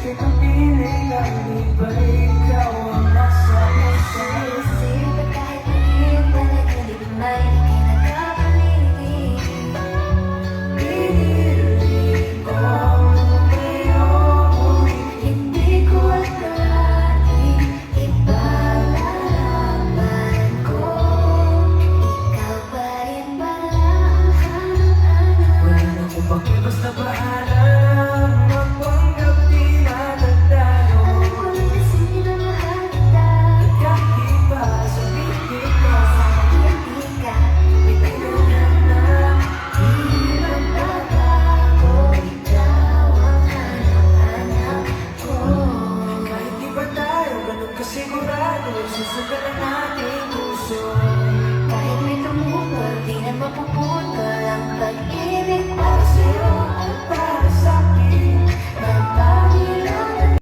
Sakit ang piling na hindi ba ikaw ang nasa puso? Isip at kahit maging panaginip may kinakapaligid. Pinilig ko ngayong ulit. Hindi ko akalain ipaglalaban ko. Ikaw pa rin pala ang hanap-hanap. Wala na kung bakit basta bahala lang magpanggap di matagdalo. Alam ko na kasi na mahal kita. Kahit pa sabihin mo Hindi ka bitinan na di magbabago. Ikaw ang hanap-hanap ko. kahit di ba tayo ganun kasigurado, susugal ang ating puso. Kahit may tumutol, di na mapuputol ang pag